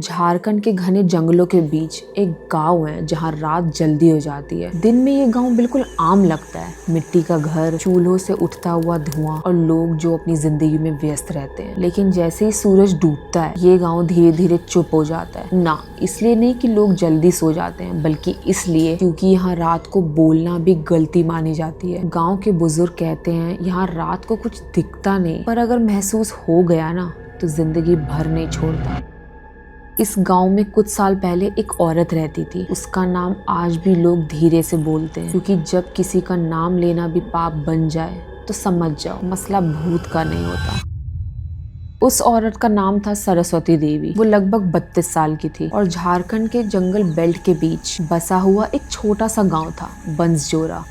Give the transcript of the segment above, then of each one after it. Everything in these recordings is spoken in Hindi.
झारखंड के घने जंगलों के बीच एक गांव है जहां रात जल्दी हो जाती है। दिन में ये गांव बिल्कुल आम लगता है, मिट्टी का घर, चूल्हों से उठता हुआ धुआं और लोग जो अपनी जिंदगी में व्यस्त रहते हैं। लेकिन जैसे ही सूरज डूबता है ये गांव धीरे धीरे चुप हो जाता है। ना इसलिए नहीं कि लोग जल्दी सो जाते हैं, बल्कि इसलिए क्योंकि यहाँ रात को बोलना भी गलती मानी जाती है। गाँव के बुजुर्ग कहते हैं यहाँ रात को कुछ दिखता नहीं, पर अगर महसूस हो गया ना तो जिंदगी भर नहीं छोड़ता। इस गांव में कुछ साल पहले एक औरत रहती थी। उसका नाम आज भी लोग धीरे से बोलते हैं, क्योंकि जब किसी का नाम लेना भी पाप बन जाए तो समझ जाओ मसला भूत का नहीं होता। उस औरत का नाम था सरस्वती देवी। वो लगभग 32 साल की थी और झारखंड के जंगल बेल्ट के बीच बसा हुआ एक छोटा सा गांव था, बंसजोरा।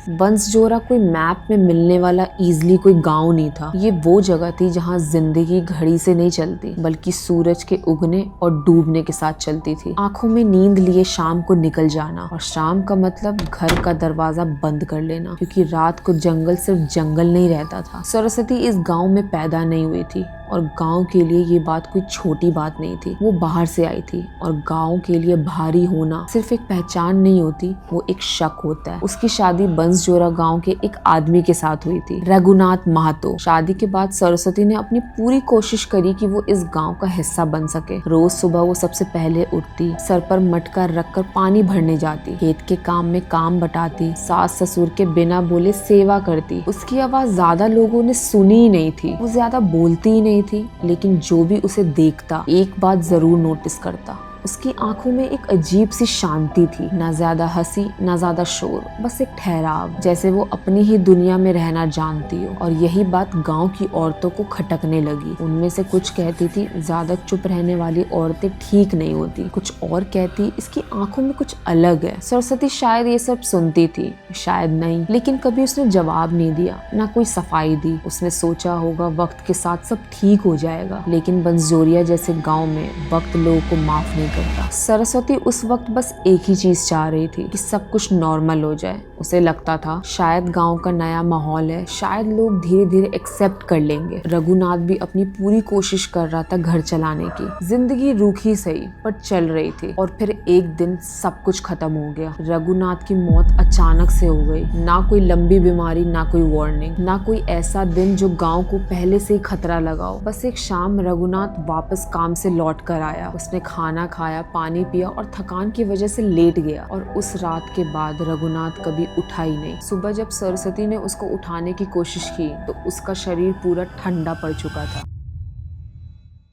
बंसजोरा कोई मैप में मिलने वाला इजली कोई गांव नहीं था। ये वो जगह थी जहां जिंदगी घड़ी से नहीं चलती, बल्कि सूरज के उगने और डूबने के साथ चलती थी। आंखों में नींद लिए शाम को निकल जाना, और शाम का मतलब घर का दरवाजा बंद कर लेना, क्योंकि रात को जंगल सिर्फ जंगल नहीं रहता था। सरस्वती इस गाँव में पैदा नहीं हुई थी और गांव के लिए ये बात कोई छोटी बात नहीं थी। वो बाहर से आई थी और गांव के लिए भारी होना सिर्फ एक पहचान नहीं होती, वो एक शक होता है। उसकी शादी बंसजोरा गांव के एक आदमी के साथ हुई थी, रघुनाथ महतो। शादी के बाद सरस्वती ने अपनी पूरी कोशिश करी कि वो इस गांव का हिस्सा बन सके। रोज सुबह वो सबसे पहले उठती, सर पर मटका रखकर पानी भरने जाती, खेत के काम में काम बटाती, सास ससुर के बिना बोले सेवा करती। उसकी आवाज ज्यादा लोगों ने सुनी ही नहीं थी, वो ज्यादा बोलती ही नहीं थी, लेकिन जो भी उसे देखता एक बात जरूर नोटिस करता। उसकी आंखों में एक अजीब सी शांति थी, ना ज्यादा हंसी ना ज्यादा शोर, बस एक ठहराव, जैसे वो अपनी ही दुनिया में रहना जानती हो। और यही बात गांव की औरतों को खटकने लगी। उनमें से कुछ कहती थी ज्यादा चुप रहने वाली औरतें ठीक नहीं होती, कुछ और कहती इसकी आंखों में कुछ अलग है। सरस्वती शायद ये सब सुनती थी, शायद नहीं, लेकिन कभी उसने जवाब नहीं दिया, ना कोई सफाई दी। उसने सोचा होगा वक्त के साथ सब ठीक हो जाएगा, लेकिन बंसजोरिया जैसे गाँव में वक्त लोगों को माफ नहीं करता। सरस्वती उस वक्त बस एक ही चीज चाह रही थी कि सब कुछ नॉर्मल हो जाए। उसे लगता था शायद गांव का नया माहौल है, शायद लोग धीरे धीरे एक्सेप्ट कर लेंगे। रघुनाथ भी अपनी पूरी कोशिश कर रहा था घर चलाने की। जिंदगी रूखी सही पर चल रही थी। और फिर एक दिन सब कुछ खत्म हो गया। रघुनाथ की मौत अचानक से हो गई। ना कोई लंबी बीमारी, ना कोई वार्निंग, ना कोई ऐसा दिन जो गाँव को पहले से ही खतरा लगाओ। बस एक शाम रघुनाथ वापस काम से लौट कर आया। उसने खाना खाया, पानी पिया और थकान की वजह से लेट गया। और उस रात के बाद रघुनाथ कभी उठा ही नहीं। सुबह जब सरस्वती ने उसको उठाने की कोशिश की तो उसका शरीर पूरा ठंडा पड़ चुका था।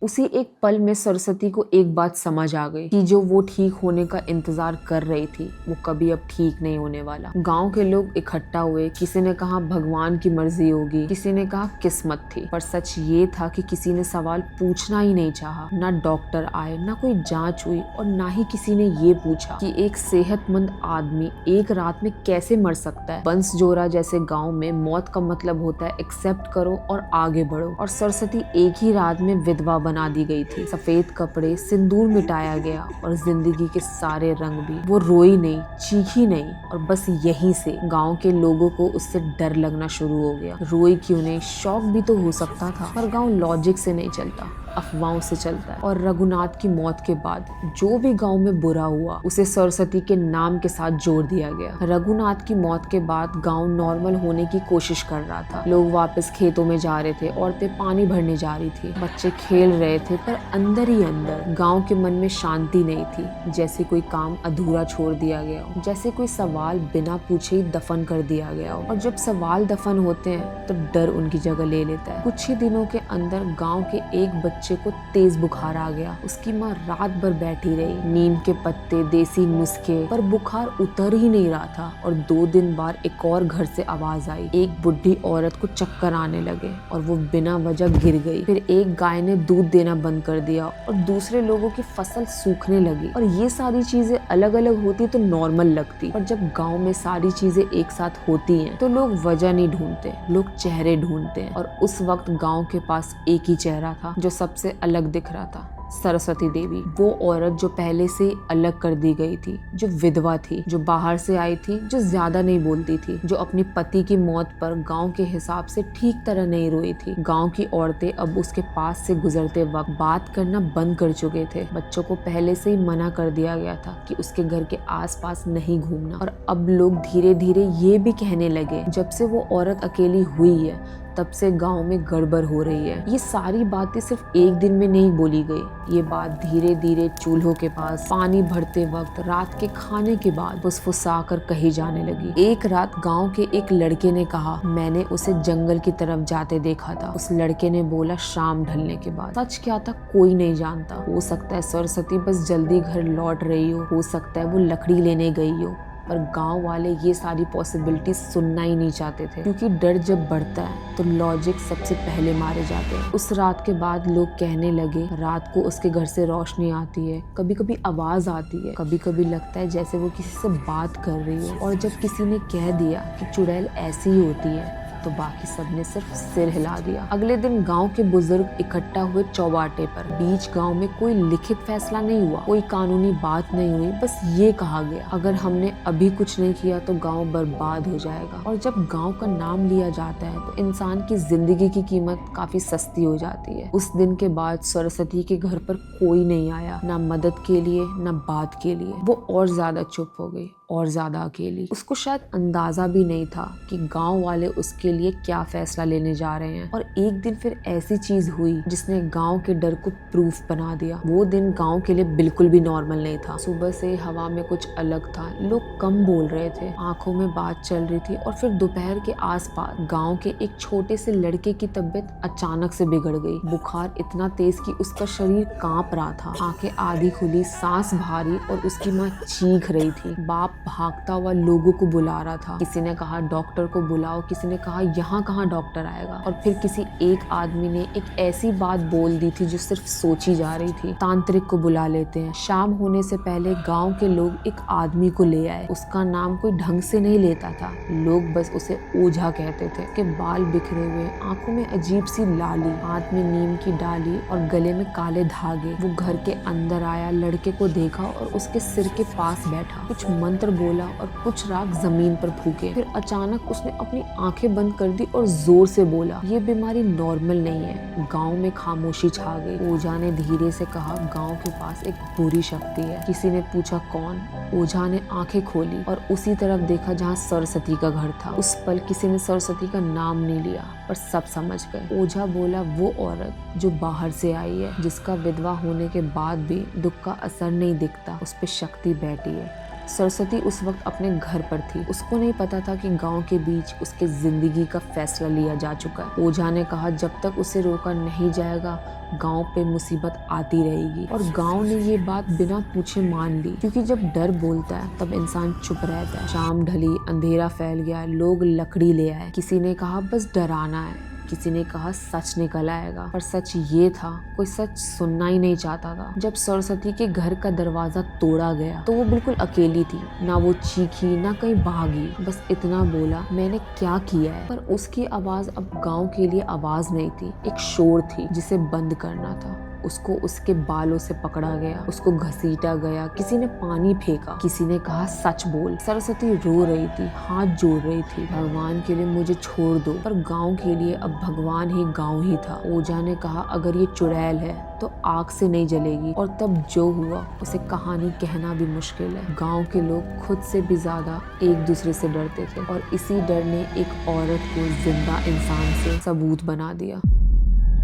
उसी एक पल में सरस्वती को एक बात समझ आ गई कि जो वो ठीक होने का इंतजार कर रही थी वो कभी अब ठीक नहीं होने वाला। गांव के लोग इकट्ठा हुए। किसी ने कहा भगवान की मर्जी होगी, किसी ने कहा किस्मत थी, पर सच ये था कि किसी ने सवाल पूछना ही नहीं चाहा। ना डॉक्टर आए, ना कोई जांच हुई, और ना ही किसी ने ये पूछा कि एक सेहतमंद आदमी एक रात में कैसे मर सकता है। बंसजोरा जैसे गाँव में मौत का मतलब होता है एक्सेप्ट करो और आगे बढ़ो। और सरस्वती एक ही रात में विधवा बना दी गई थी। सफेद कपड़े, सिंदूर मिटाया गया और जिंदगी के सारे रंग भी। वो रोई नहीं, चीखी नहीं, और बस यहीं से गांव के लोगों को उससे डर लगना शुरू हो गया। रोई क्यों नहीं, शौक भी तो हो सकता था, पर गांव लॉजिक से नहीं चलता, अफवाहों से चलता है। और रघुनाथ की मौत के बाद जो भी गांव में बुरा हुआ उसे सरस्वती के नाम के साथ जोड़ दिया गया। रघुनाथ की मौत के बाद गांव नॉर्मल होने की कोशिश कर रहा था। लोग वापस खेतों में जा रहे थे, औरतें पानी भरने जा रही थी, बच्चे खेल रहे थे, पर अंदर ही अंदर गांव के मन में शांति नहीं थी। जैसे कोई काम अधूरा छोड़ दिया गया हो, जैसे कोई सवाल बिना पूछे ही दफन कर दिया गया हो। और जब सवाल दफन होते हैं तो डर उनकी जगह ले लेता है। कुछ ही दिनों के अंदर गाँव के एक बच्चे को तेज बुखार आ गया। उसकी माँ रात भर बैठी रही, नीम के पत्ते, देसी नुस्खे, पर बुखार उतर ही नहीं रहा था। और 2 दिन बाद एक और घर से आवाज आई। एक बुढ़ी औरत को चक्कर आने लगे और वो बिना वजह गिर गई। फिर एक गाय ने दूध देना बंद कर दिया और दूसरे लोगों की फसल सूखने लगी। और ये सारी चीजें अलग अलग होती तो नॉर्मल लगती, पर जब गाँव में सारी चीजें एक साथ होती हैं तो लोग वजह नहीं ढूंढते, लोग चेहरे ढूंढते हैं। और उस वक्त गाँव के पास एक ही चेहरा था जो सबसे अलग दिख रहा था, सरस्वती देवी, वो औरत जो पहले से अलग कर दी गई थी, जो विधवा थी, जो बाहर से आई थी, जो ज्यादा नहीं बोलती थी, जो अपनी पति की मौत पर गांव के हिसाब से ठीक तरह नहीं रोई थी। गांव की औरतें अब उसके पास से गुजरते वक्त बात करना बंद कर चुके थे। बच्चों को पहले से ही मना कर दिया गया था कि उसके घर के आसपास नहीं घूमना। और अब लोग धीरे धीरे ये भी कहने लगे, जब से वो औरत अकेली हुई है तब से गांव में गड़बड़ हो रही है। ये सारी बातें सिर्फ एक दिन में नहीं बोली गई, ये बात धीरे धीरे चूल्हों के पास, पानी भरते वक्त, रात के खाने के बाद फुसफुसा कर कही जाने लगी। एक रात गांव के एक लड़के ने कहा, मैंने उसे जंगल की तरफ जाते देखा था। उस लड़के ने बोला, शाम ढलने के बाद। सच क्या था कोई नहीं जानता। हो सकता है सरस्वती बस जल्दी घर लौट रही हो सकता है वो लकड़ी लेने गई हो। पर गांव वाले ये सारी पॉसिबिलिटी सुनना ही नहीं चाहते थे, क्योंकि डर जब बढ़ता है तो लॉजिक सबसे पहले मारे जाते हैं। उस रात के बाद लोग कहने लगे, रात को उसके घर से रोशनी आती है, कभी कभी आवाज आती है, कभी कभी लगता है जैसे वो किसी से बात कर रही हो। और जब किसी ने कह दिया कि चुड़ैल ऐसी ही होती है तो बाकी सबने सिर्फ सिर हिला दिया। अगले दिन गांव के बुजुर्ग इकट्ठा हुए चौबाटे पर। बीच गांव में कोई लिखित फैसला नहीं हुआ, कोई कानूनी बात नहीं हुई, बस ये कहा गया, अगर हमने अभी कुछ नहीं किया तो गांव बर्बाद हो जाएगा। और जब गांव का नाम लिया जाता है तो इंसान की जिंदगी की कीमत काफी सस्ती हो जाती है। उस दिन के बाद सरस्वती के घर पर कोई नहीं आया, ना मदद के लिए ना बात के लिए। वो और ज्यादा चुप हो गई और ज्यादा अकेली। उसको शायद अंदाजा भी नहीं था कि गांव वाले उसके लिए क्या फैसला लेने जा रहे हैं। और एक दिन फिर ऐसी चीज हुई जिसने गांव के डर को प्रूफ बना दिया। वो दिन गांव के लिए बिल्कुल भी नॉर्मल नहीं था। सुबह से हवा में कुछ अलग था, लोग कम बोल रहे थे, आंखों में बात चल रही थी। और फिर दोपहर के आसपास गांव के एक छोटे से लड़के की तबीयत अचानक से बिगड़ गई। बुखार इतना तेज कि उसका शरीर कांप रहा था, आंखें आधी खुली, सांस भारी, और उसकी माँ चीख रही थी। बाप भागता हुआ लोगों को बुला रहा था। किसी ने कहा डॉक्टर को बुलाओ, किसी ने कहा यहाँ कहाँ डॉक्टर आएगा। और फिर किसी एक आदमी ने एक ऐसी बात बोल दी थी जो सिर्फ सोची जा रही थी, तांत्रिक को बुला लेते हैं। शाम होने से पहले गांव के लोग एक आदमी को ले आए। उसका नाम कोई ढंग से नहीं लेता था, लोग बस उसे ओझा कहते थे। के बाल बिखरे हुए, आंखों में अजीब सी लाली, हाथ में नीम की डाली और गले में काले धागे। वो घर के अंदर आया, लड़के को देखा और उसके सिर के पास बैठा, कुछ मंत्र बोला और कुछ राग जमीन पर फूके। फिर अचानक उसने अपनी आंखें बंद कर दी और जोर से बोला, ये बीमारी नॉर्मल नहीं है। गांव में खामोशी छा गई। ओझा ने धीरे से कहा, गांव के पास एक बुरी शक्ति है। किसी ने पूछा कौन? ओझा ने आंखें खोली और उसी तरफ देखा जहाँ सरस्वती का घर था। उस पल किसी ने सरस्वती का नाम नहीं लिया, पर सब समझ गए। ओझा बोला, वो औरत जो बाहर से आई है, जिसका विधवा होने के बाद भी दुख का असर नहीं दिखता, उस पे शक्ति बैठी है। सरस्वती उस वक्त अपने घर पर थी। उसको नहीं पता था कि गांव के बीच उसके जिंदगी का फैसला लिया जा चुका है। ओझा ने कहा, जब तक उसे रोका नहीं जाएगा गांव पे मुसीबत आती रहेगी। और गांव ने ये बात बिना पूछे मान ली, क्योंकि जब डर बोलता है तब इंसान चुप रहता है। शाम ढली, अंधेरा फैल गया, लोग लकड़ी ले आए। किसी ने कहा बस डराना है, किसी ने कहा सच निकल आएगा। पर सच ये था, कोई सच सुनना ही नहीं चाहता था। जब सरस्वती के घर का दरवाजा तोड़ा गया तो वो बिल्कुल अकेली थी। ना वो चीखी ना कहीं भागी, बस इतना बोला, मैंने क्या किया है। पर उसकी आवाज अब गांव के लिए आवाज नहीं थी, एक शोर थी जिसे बंद करना था। उसको उसके बालों से पकड़ा गया, उसको घसीटा गया, किसी ने पानी फेंका, किसी ने कहा सच बोल। सरस्वती रो रही थी, हाथ जोड़ रही थी, भगवान के लिए मुझे छोड़ दो। पर गांव के लिए अब भगवान ही गांव ही था। ओझा ने कहा, अगर ये चुड़ैल है तो आग से नहीं जलेगी। और तब जो हुआ उसे कहानी कहना भी मुश्किल है। गांव के लोग खुद से भी ज्यादा एक दूसरे से डरते थे, और इसी डर ने एक औरत को जिंदा इंसान से सबूत बना दिया।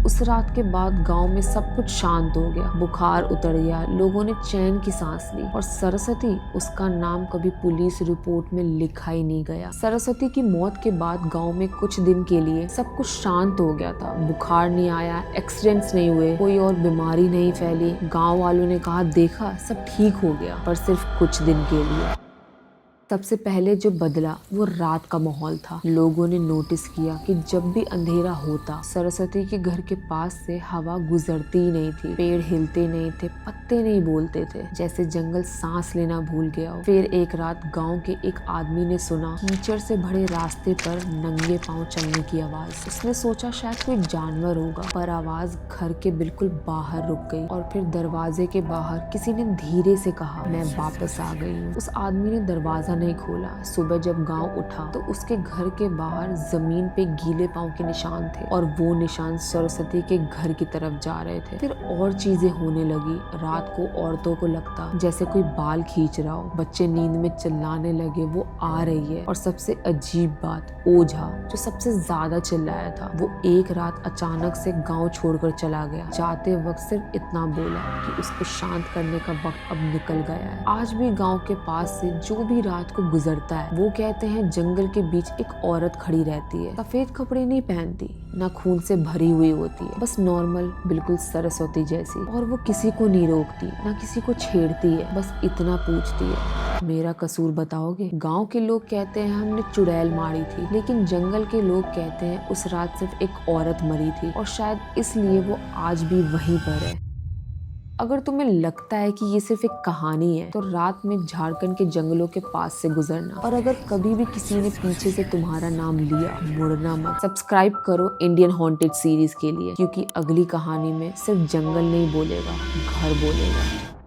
उस रात के बाद गांव में सब कुछ शांत हो गया, बुखार उतर गया, लोगों ने चैन की सांस ली। और सरस्वती, उसका नाम कभी पुलिस रिपोर्ट में लिखा ही नहीं गया। सरस्वती की मौत के बाद गांव में कुछ दिन के लिए सब कुछ शांत हो गया था। बुखार नहीं आया, एक्सीडेंट्स नहीं हुए, कोई और बीमारी नहीं फैली। गांव वालों ने कहा, देखा सब ठीक हो गया, पर सिर्फ कुछ दिन के लिए। सबसे पहले जो बदला वो रात का माहौल था। लोगों ने नोटिस किया कि जब भी अंधेरा होता, सरस्वती के घर के पास से हवा गुजरती ही नहीं थी, पेड़ हिलते नहीं थे, पत्ते नहीं बोलते थे, जैसे जंगल सांस लेना भूल गया हो। फिर एक रात गांव के एक आदमी ने सुना कीचड़ से भरे रास्ते पर नंगे पांव चलने की आवाज। उसने सोचा शायद कोई जानवर होगा, पर आवाज घर के बिल्कुल बाहर रुक गई और फिर दरवाजे के बाहर किसी ने धीरे से कहा, मैं वापस आ गई हूँ। उस आदमी ने दरवाजा नहीं खोला। सुबह जब गांव उठा तो उसके घर के बाहर जमीन पे गीले पांव के निशान थे और वो निशान सरस्वती के घर की तरफ जा रहे थे। फिर और चीजें होने लगी। रात को औरतों को लगता जैसे कोई बाल खींच रहा हो, बच्चे नींद में चिल्लाने लगे, वो आ रही है। और सबसे अजीब बात, ओझा जो सबसे ज्यादा चिल्लाया था, वो एक रात अचानक से गांव छोड़कर चला गया। जाते वक्त सिर्फ इतना बोला कि उसको शांत करने का वक्त अब निकल गया है। आज भी गांव के पास से जो भी रात को गुजरता है, वो कहते हैं जंगल के बीच एक औरत खड़ी रहती है, सफेद कपड़े नहीं पहनती, ना खून से भरी हुई होती है, बस नॉर्मल, बिल्कुल सरस्वती जैसी। और वो किसी को नहीं रोकती, ना किसी को छेड़ती है, बस इतना पूछती है, मेरा कसूर बताओगे? गांव के लोग कहते हैं हमने चुड़ैल मारी थी, लेकिन जंगल के लोग कहते हैं उस रात सिर्फ एक औरत मरी थी और शायद इसलिए वो आज भी वहीं पर है। अगर तुम्हें लगता है कि ये सिर्फ एक कहानी है, तो रात में झारखंड के जंगलों के पास से गुजरना। और अगर कभी भी किसी ने पीछे से तुम्हारा नाम लिया, मुड़ना मत। सब्सक्राइब करो इंडियन हॉन्टेड सीरीज के लिए, क्योंकि अगली कहानी में सिर्फ जंगल नहीं बोलेगा, घर बोलेगा।